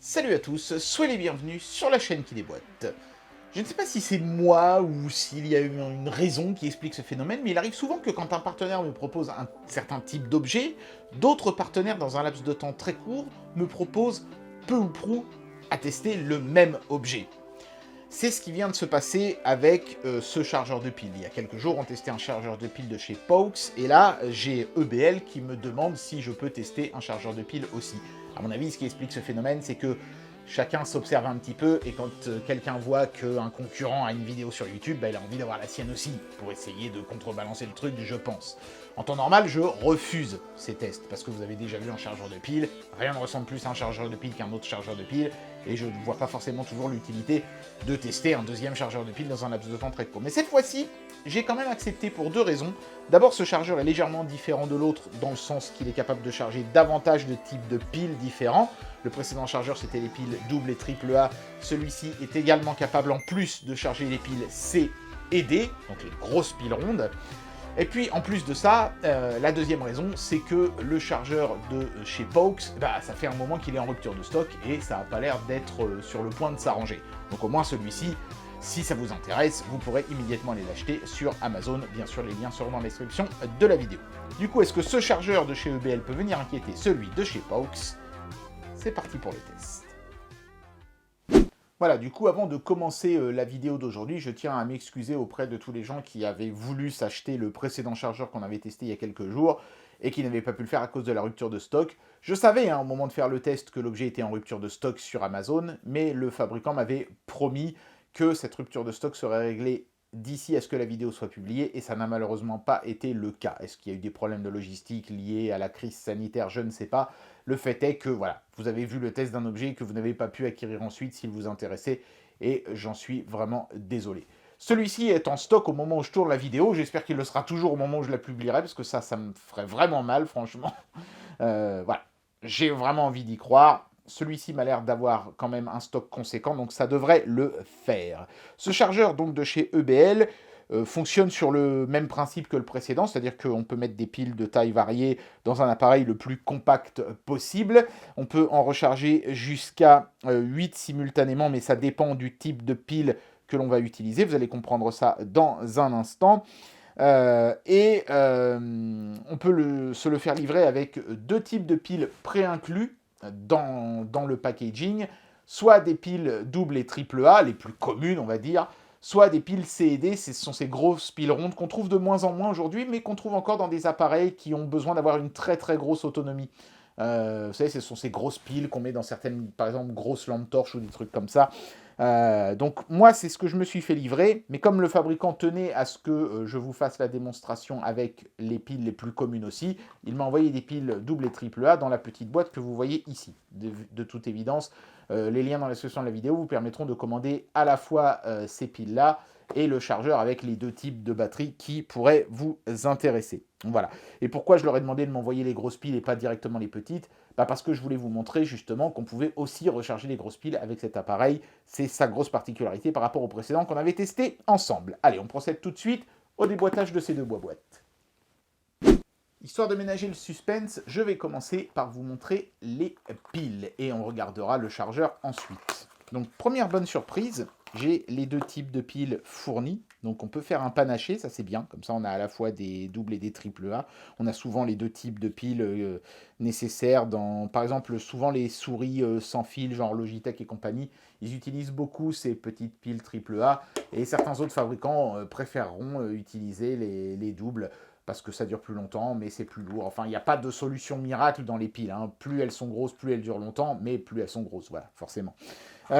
Salut à tous, soyez les bienvenus sur la chaîne qui déboîte. Je ne sais pas si c'est moi ou s'il y a une raison qui explique ce phénomène, mais il arrive souvent que quand un partenaire me propose un certain type d'objet, d'autres partenaires dans un laps de temps très court me proposent peu ou prou à tester le même objet. C'est ce qui vient de se passer avec ce chargeur de pile. Il y a quelques jours, on testait un chargeur de pile de chez Paux, et là, j'ai EBL qui me demande si je peux tester un chargeur de pile aussi. À mon avis, ce qui explique ce phénomène, c'est que chacun s'observe un petit peu, et quand quelqu'un voit qu'un concurrent a une vidéo sur YouTube, bah, il a envie d'avoir la sienne aussi, pour essayer de contrebalancer le truc, je pense. En temps normal, je refuse ces tests, parce que vous avez déjà vu un chargeur de pile, rien ne ressemble plus à un chargeur de pile qu'un autre chargeur de pile, et je ne vois pas forcément toujours l'utilité de tester un deuxième chargeur de pile dans un laps de temps très court. Mais cette fois-ci, j'ai quand même accepté pour deux raisons. D'abord, ce chargeur est légèrement différent de l'autre, dans le sens qu'il est capable de charger davantage de types de piles différents. Le précédent chargeur, c'était les piles double et triple A. Celui-ci est également capable, en plus, de charger les piles C et D, donc les grosses piles rondes. Et puis, en plus de ça, la deuxième raison, c'est que le chargeur de chez Paux, bah, ça fait un moment qu'il est en rupture de stock et ça n'a pas l'air d'être sur le point de s'arranger. Donc au moins celui-ci, si ça vous intéresse, vous pourrez immédiatement aller l'acheter sur Amazon. Bien sûr, les liens seront dans la description de la vidéo. Du coup, est-ce que ce chargeur de chez EBL peut venir inquiéter celui de chez Paux? C'est parti pour le test. Voilà, du coup, avant de commencer la vidéo d'aujourd'hui, je tiens à m'excuser auprès de tous les gens qui avaient voulu s'acheter le précédent chargeur qu'on avait testé il y a quelques jours et qui n'avaient pas pu le faire à cause de la rupture de stock. Je savais, au moment de faire le test, que l'objet était en rupture de stock sur Amazon, mais le fabricant m'avait promis que cette rupture de stock serait réglée d'ici à ce que la vidéo soit publiée, et ça n'a malheureusement pas été le cas. Est-ce qu'il y a eu des problèmes de logistique liés à la crise sanitaire? Je ne sais pas. Le fait est que, voilà, vous avez vu le test d'un objet que vous n'avez pas pu acquérir ensuite s'il vous intéressait, et j'en suis vraiment désolé. Celui-ci est en stock au moment où je tourne la vidéo, j'espère qu'il le sera toujours au moment où je la publierai, parce que ça me ferait vraiment mal, franchement. Voilà, j'ai vraiment envie d'y croire. Celui-ci m'a l'air d'avoir quand même un stock conséquent, donc ça devrait le faire. Ce chargeur donc de chez EBL fonctionne sur le même principe que le précédent, c'est-à-dire qu'on peut mettre des piles de taille variée dans un appareil le plus compact possible. On peut en recharger jusqu'à 8 simultanément, mais ça dépend du type de pile que l'on va utiliser. Vous allez comprendre ça dans un instant. On peut se le faire livrer avec deux types de piles préinclus dans le packaging, soit des piles double et triple A, les plus communes, on va dire, soit des piles C et D, ce sont ces grosses piles rondes qu'on trouve de moins en moins aujourd'hui, mais qu'on trouve encore dans des appareils qui ont besoin d'avoir une très très grosse autonomie. Vous savez, ce sont ces grosses piles qu'on met dans certaines, par exemple, grosses lampes torches ou des trucs comme ça. Donc moi, c'est ce que je me suis fait livrer, mais comme le fabricant tenait à ce que je vous fasse la démonstration avec les piles les plus communes aussi, il m'a envoyé des piles double et triple A dans la petite boîte que vous voyez ici. De toute évidence, les liens dans la description de la vidéo vous permettront de commander à la fois ces piles-là et le chargeur avec les deux types de batteries qui pourraient vous intéresser. Voilà. Et pourquoi je leur ai demandé de m'envoyer les grosses piles et pas directement les petites? Parce que je voulais vous montrer justement qu'on pouvait aussi recharger les grosses piles avec cet appareil. C'est sa grosse particularité par rapport au précédent qu'on avait testé ensemble. Allez, on procède tout de suite au déboîtage de ces deux boîtes. Histoire de ménager le suspense, je vais commencer par vous montrer les piles et on regardera le chargeur ensuite. Donc première bonne surprise, j'ai les deux types de piles fournis. Donc on peut faire un panaché, ça c'est bien, comme ça on a à la fois des doubles et des triple A. On a souvent les deux types de piles nécessaires dans, par exemple, souvent les souris sans fil, genre Logitech et compagnie, ils utilisent beaucoup ces petites piles triple A et certains autres fabricants préféreront utiliser les doubles parce que ça dure plus longtemps, mais c'est plus lourd. Enfin, il n'y a pas de solution miracle dans les piles. Plus elles sont grosses, plus elles durent longtemps, mais plus elles sont grosses, voilà, forcément. Il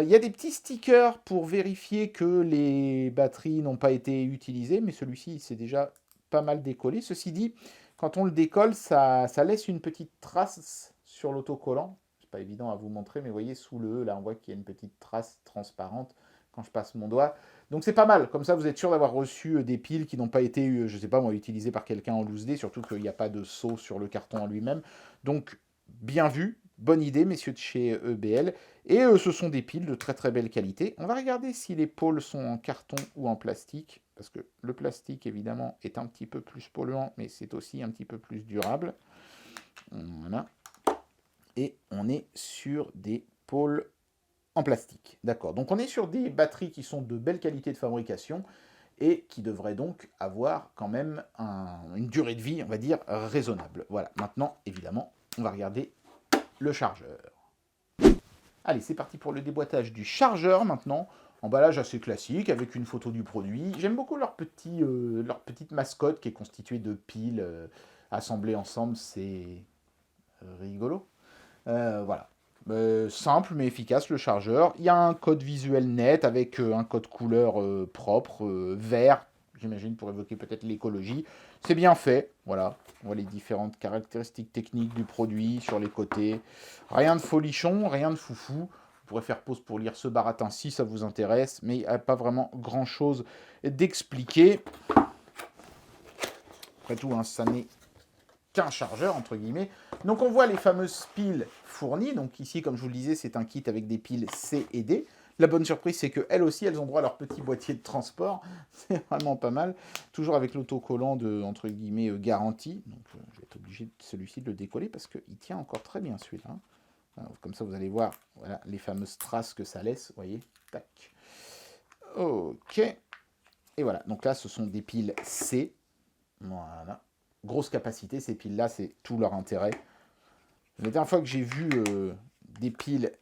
y a des petits stickers pour vérifier que les batteries n'ont pas été utilisées, mais celui-ci s'est déjà pas mal décollé. Ceci dit, quand on le décolle, ça laisse une petite trace sur l'autocollant. C'est pas évident à vous montrer, mais vous voyez sous le E, là, on voit qu'il y a une petite trace transparente quand je passe mon doigt. Donc c'est pas mal, comme ça vous êtes sûr d'avoir reçu des piles qui n'ont pas été, je sais pas moi, utilisées par quelqu'un en loose day, surtout qu'il n'y a pas de seau sur le carton en lui-même. Donc bien vu, bonne idée messieurs de chez EBL. Et ce sont des piles de très très belle qualité. On va regarder si les pôles sont en carton ou en plastique, parce que le plastique évidemment est un petit peu plus polluant, mais c'est aussi un petit peu plus durable. Voilà. Et on est sur des pôle en plastique. D'accord, donc on est sur des batteries qui sont de belle qualité de fabrication et qui devraient donc avoir quand même une durée de vie, on va dire, raisonnable. Voilà, maintenant, évidemment, on va regarder le chargeur. Allez, c'est parti pour le déboîtage du chargeur maintenant. Emballage assez classique avec une photo du produit. J'aime beaucoup leur petite mascotte qui est constituée de piles assemblées ensemble. C'est rigolo. Voilà. Simple mais efficace le chargeur. Il y a un code visuel net avec un code couleur propre, vert, j'imagine pour évoquer peut-être l'écologie. C'est bien fait, voilà. On voit les différentes caractéristiques techniques du produit sur les côtés. Rien de folichon, rien de foufou. Vous pourrez faire pause pour lire ce baratin si ça vous intéresse, mais il n'y a pas vraiment grand-chose d'expliquer. Après tout, hein, ça n'est qu'un chargeur, entre guillemets. Donc on voit les fameuses piles fournies. Donc ici, comme je vous le disais, c'est un kit avec des piles C et D. La bonne surprise, c'est qu'elles aussi, elles ont droit à leur petit boîtier de transport. C'est vraiment pas mal. Toujours avec l'autocollant de, entre guillemets, garantie. Donc je vais être obligé, celui-ci, de le décoller parce qu'il tient encore très bien, celui-là. Alors, comme ça, vous allez voir voilà, les fameuses traces que ça laisse. Vous voyez, tac. Ok. Et voilà, donc là, ce sont des piles C. Voilà. Grosse capacité, ces piles-là, c'est tout leur intérêt. La dernière fois que j'ai vu des piles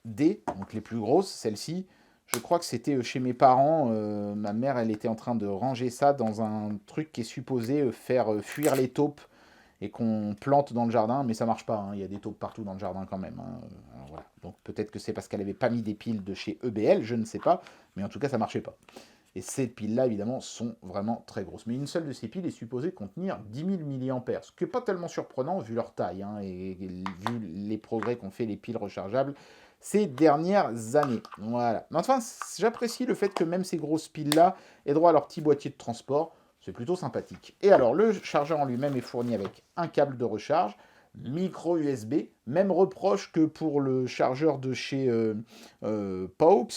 D, donc les plus grosses, celles-ci, je crois que c'était chez mes parents. Ma mère, elle était en train de ranger ça dans un truc qui est supposé faire fuir les taupes et qu'on plante dans le jardin, mais ça marche pas. Hein. Il y a des taupes partout dans le jardin quand même. Hein. Alors, voilà. Donc peut-être que c'est parce qu'elle n'avait pas mis des piles de chez EBL, je ne sais pas, mais en tout cas, ça marchait pas. Et ces piles-là, évidemment, sont vraiment très grosses. Mais une seule de ces piles est supposée contenir 10 000 mAh, ce qui n'est pas tellement surprenant vu leur taille, hein, et vu les progrès qu'ont fait les piles rechargeables ces dernières années. Voilà. Mais enfin, j'apprécie le fait que même ces grosses piles-là aient droit à leur petit boîtier de transport. C'est plutôt sympathique. Et alors, le chargeur en lui-même est fourni avec un câble de recharge, micro USB, même reproche que pour le chargeur de chez Paux.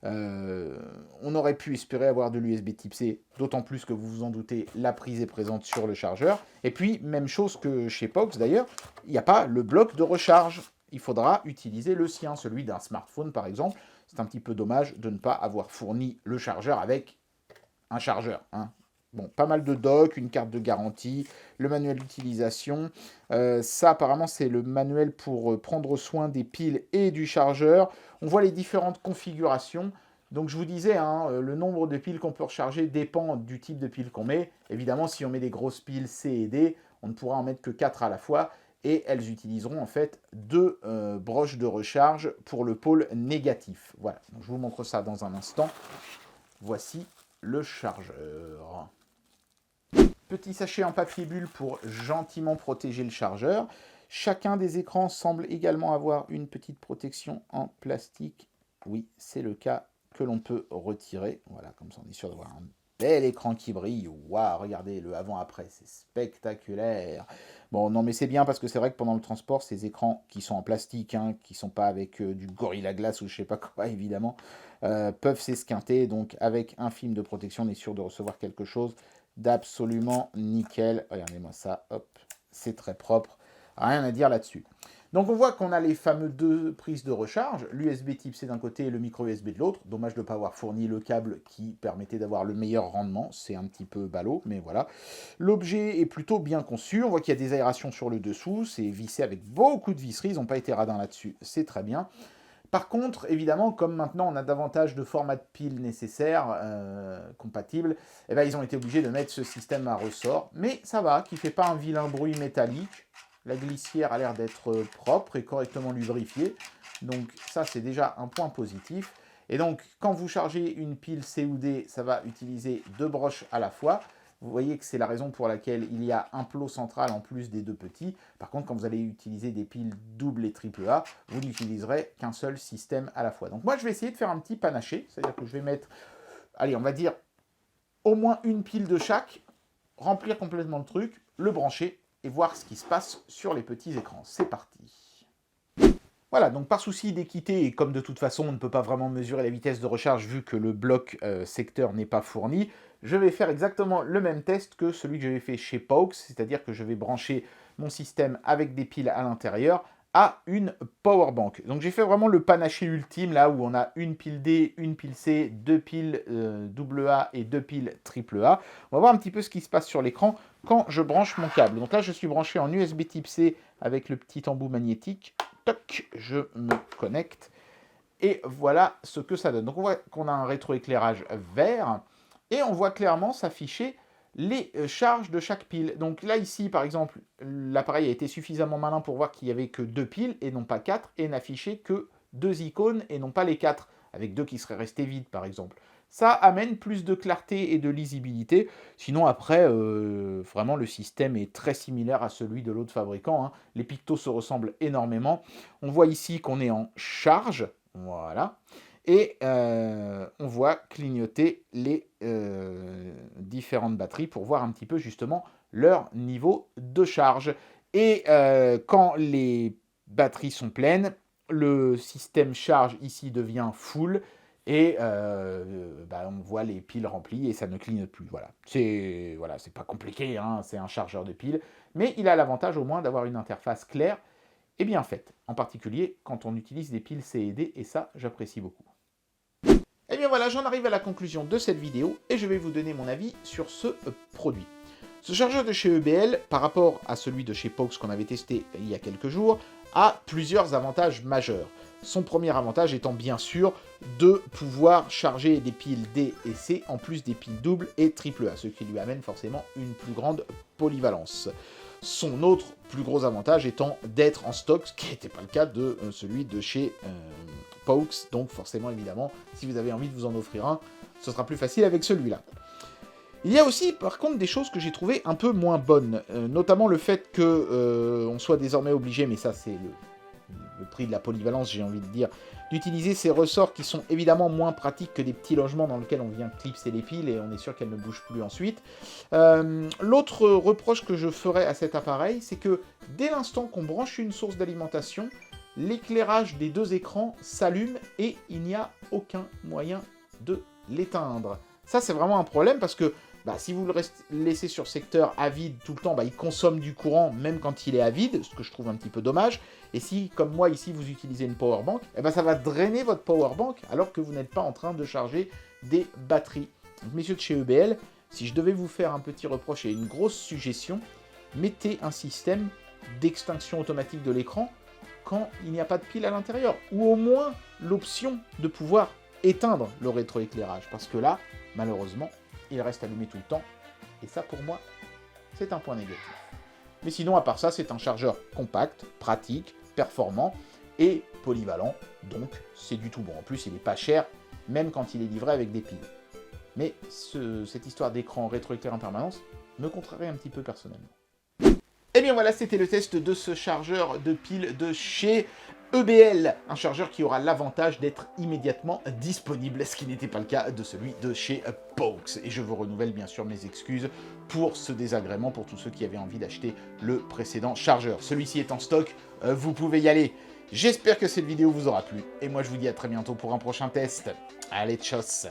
On aurait pu espérer avoir de l'USB type C, d'autant plus que vous vous en doutez, la prise est présente sur le chargeur. Et puis, même chose que chez Paux d'ailleurs, il n'y a pas le bloc de recharge. Il faudra utiliser le sien, celui d'un smartphone par exemple. C'est un petit peu dommage de ne pas avoir fourni le chargeur avec un chargeur. Hein. Bon, pas mal de docs, une carte de garantie, le manuel d'utilisation. Ça, apparemment, c'est le manuel pour prendre soin des piles et du chargeur. On voit les différentes configurations. Donc, je vous disais, hein, le nombre de piles qu'on peut recharger dépend du type de pile qu'on met. Évidemment, si on met des grosses piles C et D, on ne pourra en mettre que 4 à la fois. Et elles utiliseront en fait 2 broches de recharge pour le pôle négatif. Voilà, donc, je vous montre ça dans un instant. Voici le chargeur. Petit sachet en papier bulle pour gentiment protéger le chargeur. Chacun des écrans semble également avoir une petite protection en plastique. Oui, c'est le cas que l'on peut retirer. Voilà, comme ça on est sûr d'avoir un bel écran qui brille. Waouh, regardez le avant-après, c'est spectaculaire. Bon, non mais c'est bien parce que c'est vrai que pendant le transport, ces écrans qui sont en plastique, hein, qui sont pas avec du Gorilla Glass ou je sais pas quoi évidemment, peuvent s'esquinter. Donc avec un film de protection, on est sûr de recevoir quelque chose d'absolument nickel. Regardez-moi ça, hop, c'est très propre. Rien à dire là-dessus. Donc on voit qu'on a les fameux 2 prises de recharge, l'USB type C d'un côté et le micro USB de l'autre. Dommage de ne pas avoir fourni le câble qui permettait d'avoir le meilleur rendement. C'est un petit peu ballot, mais voilà. L'objet est plutôt bien conçu. On voit qu'il y a des aérations sur le dessous. C'est vissé avec beaucoup de visseries. Ils n'ont pas été radins là-dessus. C'est très bien. Par contre, évidemment, comme maintenant on a davantage de formats de piles nécessaires, compatibles, eh ben, ils ont été obligés de mettre ce système à ressort. Mais ça va, qui ne fait pas un vilain bruit métallique. La glissière a l'air d'être propre et correctement lubrifiée. Donc ça, c'est déjà un point positif. Et donc, quand vous chargez une pile C ou D, ça va utiliser 2 broches à la fois. Vous voyez que c'est la raison pour laquelle il y a un plot central en plus des 2 petits. Par contre, quand vous allez utiliser des piles double et triple A, vous n'utiliserez qu'un seul système à la fois. Donc moi, je vais essayer de faire un petit panaché. C'est-à-dire que je vais mettre, allez, on va dire, au moins une pile de chaque, remplir complètement le truc, le brancher et voir ce qui se passe sur les petits écrans. C'est parti. Voilà, donc par souci d'équité, et comme de toute façon on ne peut pas vraiment mesurer la vitesse de recharge vu que le bloc secteur n'est pas fourni, je vais faire exactement le même test que celui que j'avais fait chez Paux, c'est-à-dire que je vais brancher mon système avec des piles à l'intérieur, à une powerbank. Donc j'ai fait vraiment le panaché ultime, là où on a une pile D, une pile C, deux piles AA et deux piles AAA. On va voir un petit peu ce qui se passe sur l'écran quand je branche mon câble. Donc là, je suis branché en USB type C avec le petit embout magnétique. Toc, je me connecte. Et voilà ce que ça donne. Donc on voit qu'on a un rétroéclairage vert et on voit clairement s'afficher les charges de chaque pile. Donc là, ici, par exemple, l'appareil a été suffisamment malin pour voir qu'il n'y avait que 2 piles et non pas 4 et n'affichait que 2 icônes et non pas les 4, avec 2 qui seraient restés vides, par exemple. Ça amène plus de clarté et de lisibilité. Sinon, après, vraiment, le système est très similaire à celui de l'autre fabricant, hein. Les pictos se ressemblent énormément. On voit ici qu'on est en charge. Voilà. Et on voit clignoter les différentes batteries pour voir un petit peu justement leur niveau de charge. Et quand les batteries sont pleines, le système charge ici devient full et on voit les piles remplies et ça ne clignote plus. Voilà, c'est pas compliqué, hein, c'est un chargeur de piles, mais il a l'avantage au moins d'avoir une interface claire et bien faite, en particulier quand on utilise des piles C et D, et ça, j'apprécie beaucoup. Et bien voilà, j'en arrive à la conclusion de cette vidéo, et je vais vous donner mon avis sur ce produit. Ce chargeur de chez EBL, par rapport à celui de chez Paux qu'on avait testé il y a quelques jours, a plusieurs avantages majeurs. Son premier avantage étant bien sûr de pouvoir charger des piles D et C en plus des piles doubles et AAA, ce qui lui amène forcément une plus grande polyvalence. Son autre plus gros avantage étant d'être en stock, ce qui n'était pas le cas de celui de chez Paux. Donc forcément, évidemment, si vous avez envie de vous en offrir un, ce sera plus facile avec celui-là. Il y a aussi, par contre, des choses que j'ai trouvées un peu moins bonnes, notamment le fait que on soit désormais obligé, mais ça c'est le prix de la polyvalence, j'ai envie de dire, d'utiliser ces ressorts qui sont évidemment moins pratiques que des petits logements dans lesquels on vient clipser les piles et on est sûr qu'elles ne bougent plus ensuite. L'autre reproche que je ferais à cet appareil, c'est que dès l'instant qu'on branche une source d'alimentation, l'éclairage des deux écrans s'allume et il n'y a aucun moyen de l'éteindre. Ça, c'est vraiment un problème parce que si vous le laissez sur secteur à vide tout le temps, il consomme du courant même quand il est à vide, ce que je trouve un petit peu dommage. Et si, comme moi ici, vous utilisez une powerbank, ça va drainer votre powerbank alors que vous n'êtes pas en train de charger des batteries. Donc, messieurs de chez EBL, si je devais vous faire un petit reproche et une grosse suggestion, mettez un système d'extinction automatique de l'écran quand il n'y a pas de pile à l'intérieur. Ou au moins l'option de pouvoir éteindre le rétroéclairage. Parce que là, malheureusement, il reste allumé tout le temps, et ça pour moi, c'est un point négatif. Mais sinon, à part ça, c'est un chargeur compact, pratique, performant et polyvalent, donc c'est du tout bon. En plus, il n'est pas cher, même quand il est livré avec des piles. Mais cette histoire d'écran rétroéclairé en permanence me contrarie un petit peu personnellement. Et bien voilà, c'était le test de ce chargeur de piles de chez EBL, un chargeur qui aura l'avantage d'être immédiatement disponible, ce qui n'était pas le cas de celui de chez Paux. Et je vous renouvelle bien sûr mes excuses pour ce désagrément, pour tous ceux qui avaient envie d'acheter le précédent chargeur. Celui-ci est en stock, vous pouvez y aller. J'espère que cette vidéo vous aura plu, et moi je vous dis à très bientôt pour un prochain test. Allez, tchuss!